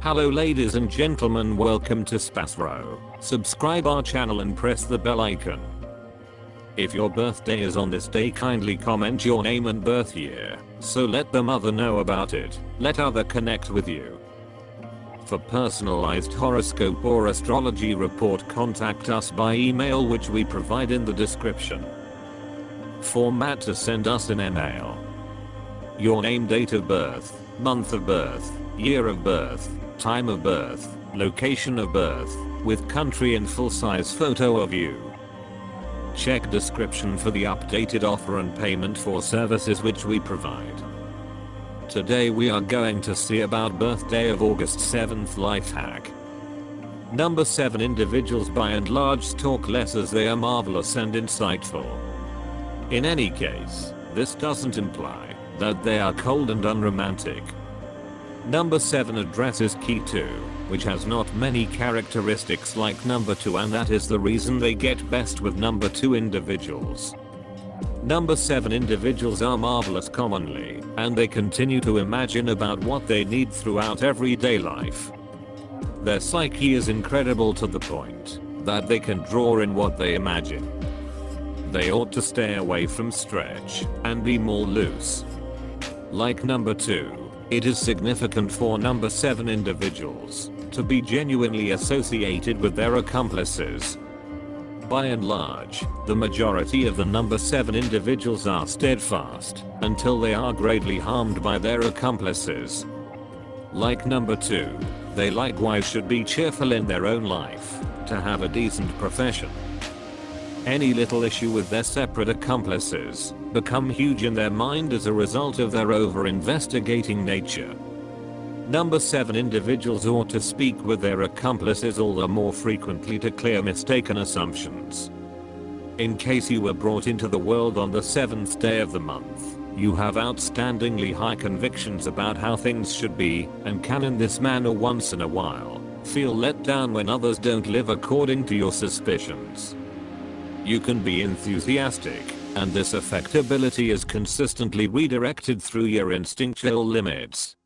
Hello ladies and gentlemen, welcome to SPASRO. Subscribe our channel and press the bell icon. If your birthday is on this day, kindly comment your name and birth year, so let the mother know about it. Let other connect with you. For personalized horoscope or astrology report, contact us by email, which we provide in the description. Format to send us an email: your name, date of birth, month of birth, year of birth, time of birth, location of birth, with country and full-size photo of you. Check description for the updated offer and payment for services which we provide. Today we are going to see about birthday of August 7th life hack. Number 7 individuals by and large talk less as they are marvelous and insightful. In any case, this doesn't imply that they are cold and unromantic. Number 7 addresses key 2, which has not many characteristics like number 2, and that is the reason they get best with number 2 individuals. Number 7 individuals are marvelous commonly, and they continue to imagine about what they need throughout everyday life. Their psyche is incredible to the point that they can draw in what they imagine. They ought to stay away from stretch and be more loose. Like number 2, it is significant for number 7 individuals to be genuinely associated with their accomplices. By and large, the majority of the number 7 individuals are steadfast until they are greatly harmed by their accomplices. Like number 2, they likewise should be cheerful in their own life to have a decent profession. Any little issue with their separate accomplices become huge in their mind as a result of their over-investigating nature. Number 7 individuals ought to speak with their accomplices all the more frequently to clear mistaken assumptions. In case you were brought into the world on the 7th day of the month, you have outstandingly high convictions about how things should be, and can in this manner once in a while feel let down when others don't live according to your suspicions. You can be enthusiastic, and this affectability is consistently redirected through your instinctual limits.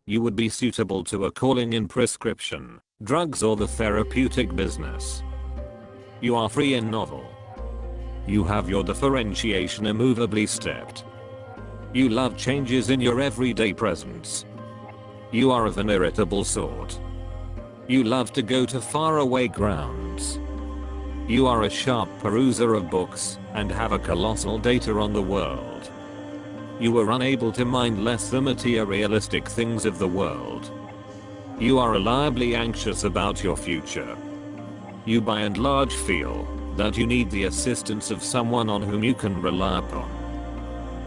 You would be suitable to a calling in prescription, drugs, or the therapeutic business. You are free and novel. You have your differentiation immovably stepped. You love changes in your everyday presence. You are of an irritable sort. You love to go to faraway grounds. You are a sharp peruser of books, and have a colossal data on the world. You are unable to mind less the materialistic things of the world. You are reliably anxious about your future. You by and large feel that you need the assistance of someone on whom you can rely upon.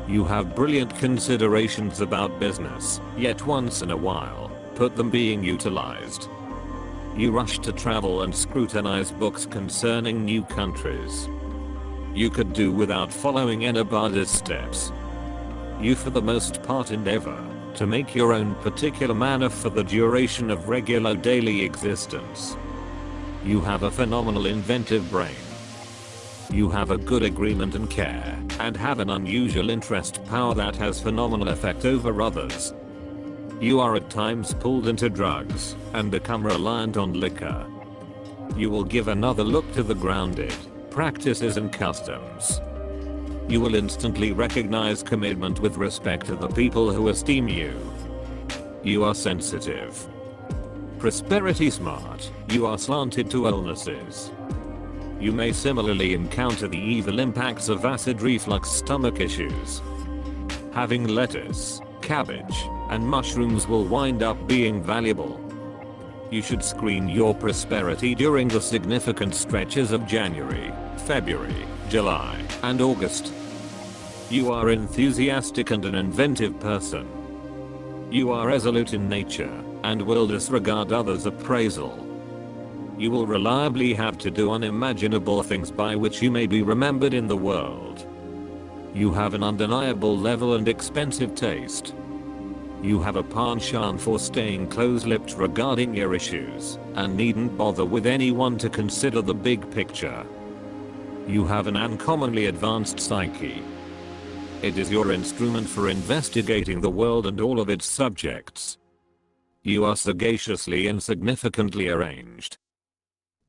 You have brilliant considerations about business, yet once in a while, put them being utilized. You rush to travel and scrutinize books concerning new countries. You could do without following anybody's steps. You for the most part endeavor to make your own particular manner for the duration of regular daily existence. You have a phenomenal inventive brain. You have a good agreement and care, and have an unusual interest power that has phenomenal effect over others. You are at times pulled into drugs and become reliant on liquor. You will give another look to the grounded practices and customs. You will instantly recognize commitment with respect to the people who esteem you. You are sensitive, prosperity smart. You are slanted to illnesses. You may similarly encounter the evil impacts of acid reflux, stomach issues. Having lettuce, cabbage, and mushrooms will wind up being valuable. You should screen your prosperity during the significant stretches of January, February, July, and August. You are enthusiastic and an inventive person. You are resolute in nature, and will disregard others' appraisal. You will reliably have to do unimaginable things by which you may be remembered in the world. You have an undeniable level and expensive taste. You have a penchant for staying close-lipped regarding your issues, and needn't bother with anyone to consider the big picture. You have an uncommonly advanced psyche. It is your instrument for investigating the world and all of its subjects. You are sagaciously and significantly arranged.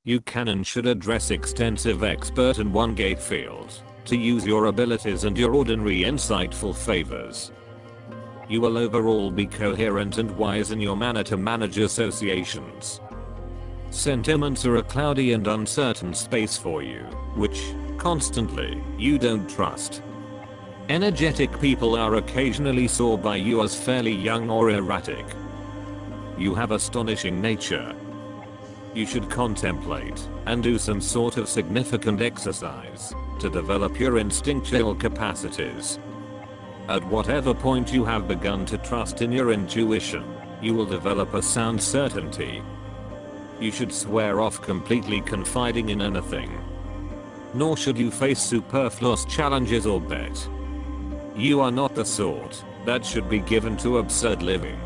You can and should address extensive expert and one-gate fields to use your abilities and your ordinary insightful favors. You will overall be coherent and wise in your manner to manage associations. Sentiments are a cloudy and uncertain space for you, which, constantly, you don't trust. Energetic people are occasionally saw by you as fairly young or erratic. You have astonishing nature. You should contemplate and do some sort of significant exercise to develop your instinctual capacities. At whatever point you have begun to trust in your intuition, you will develop a sound certainty. You should swear off completely confiding in anything. Nor should you face superfluous challenges or bet. You are not the sort that should be given to absurd living.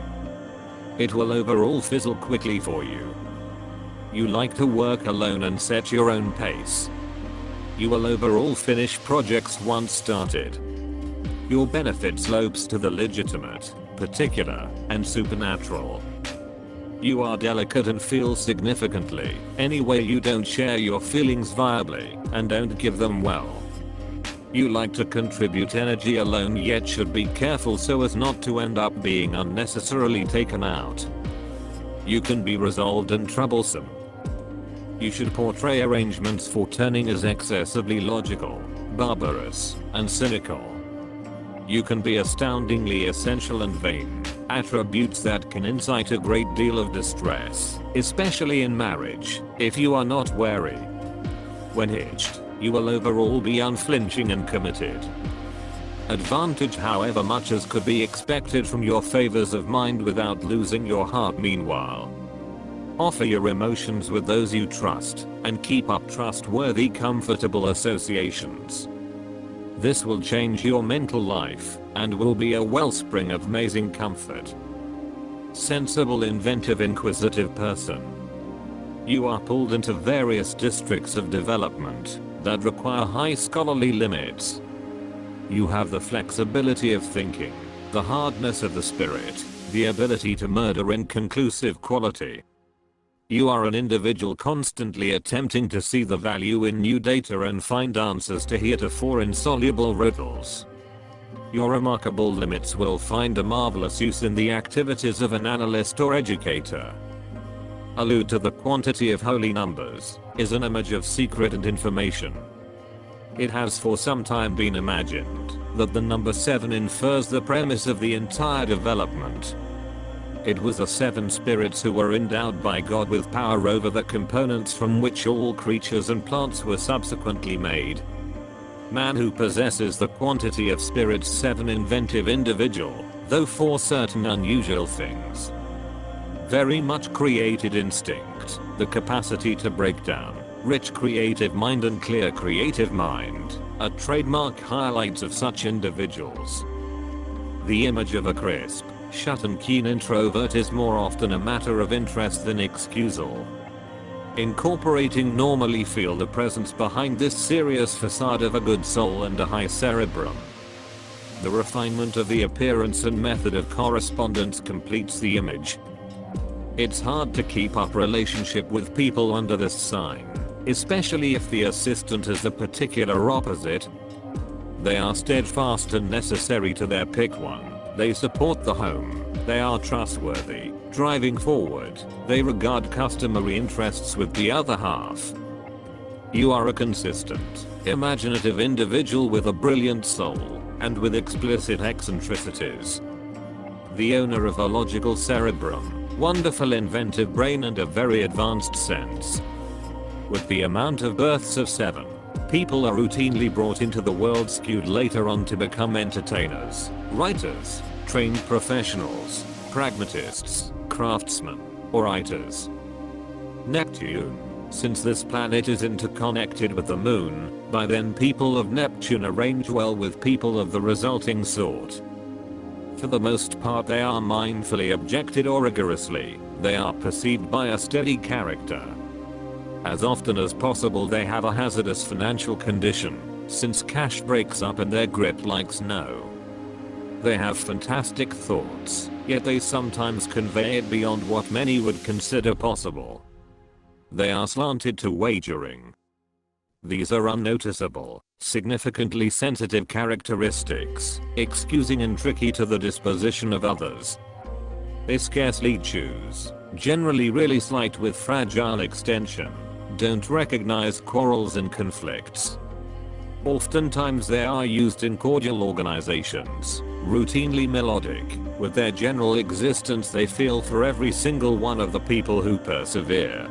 It will overall fizzle quickly for you. You like to work alone and set your own pace. You will overall finish projects once started. Your benefit slopes to the legitimate, particular, and supernatural. You are delicate and feel significantly. Anyway, you don't share your feelings viably and don't give them well. You like to contribute energy alone yet should be careful so as not to end up being unnecessarily taken out. You can be resolved and troublesome. You should portray arrangements for turning as excessively logical, barbarous, and cynical. You can be astoundingly essential and vain, attributes that can incite a great deal of distress, especially in marriage, if you are not wary. When hitched, you will overall be unflinching and committed. Advantage however much as could be expected from your favors of mind without losing your heart meanwhile. Offer your emotions with those you trust, and keep up trustworthy comfortable associations. This will change your mental life, and will be a wellspring of amazing comfort. Sensible, inventive, inquisitive person. You are pulled into various districts of development that require high scholarly limits. You have the flexibility of thinking, the hardness of the spirit, the ability to murder inconclusive quality. You are an individual constantly attempting to see the value in new data and find answers to heretofore insoluble riddles. Your remarkable limits will find a marvelous use in the activities of an analyst or educator. Allude to the quantity of holy numbers is an image of secret and information. It has for some time been imagined that the number 7 infers the premise of the entire development. It was the 7 spirits who were endowed by God with power over the components from which all creatures and plants were subsequently made. Man who possesses the quantity of spirits 7 inventive individual, though for certain unusual things. Very much created instinct, the capacity to break down, rich creative mind and clear creative mind, are trademark highlights of such individuals. The image of a crisp, shut and keen introvert is more often a matter of interest than excusal. Incorporating normally feel the presence behind this serious facade of a good soul and a high cerebrum. The refinement of the appearance and method of correspondence completes the image. It's hard to keep up relationship with people under this sign, especially if the assistant is the particular opposite. They are steadfast and necessary to their pick one. They support the home, they are trustworthy, driving forward, they regard customary interests with the other half. You are a consistent, imaginative individual with a brilliant soul, and with explicit eccentricities. The owner of a logical cerebrum, wonderful inventive brain and a very advanced sense. With the amount of births of 7, people are routinely brought into the world skewed later on to become entertainers, writers, trained professionals, pragmatists, craftsmen, or writers. Neptune. Since this planet is interconnected with the moon, by then people of Neptune arrange well with people of the resulting sort. For the most part they are mindfully objected or rigorously, they are perceived by a steady character. As often as possible they have a hazardous financial condition, since cash breaks up in their grip like snow. They have fantastic thoughts, yet they sometimes convey it beyond what many would consider possible. They are slanted to wagering. These are unnoticeable, significantly sensitive characteristics, excusing and tricky to the disposition of others. They scarcely choose, generally really slight with fragile extension, don't recognize quarrels and conflicts. Oftentimes they are used in cordial organizations, routinely melodic, with their general existence they feel for every single one of the people who persevere.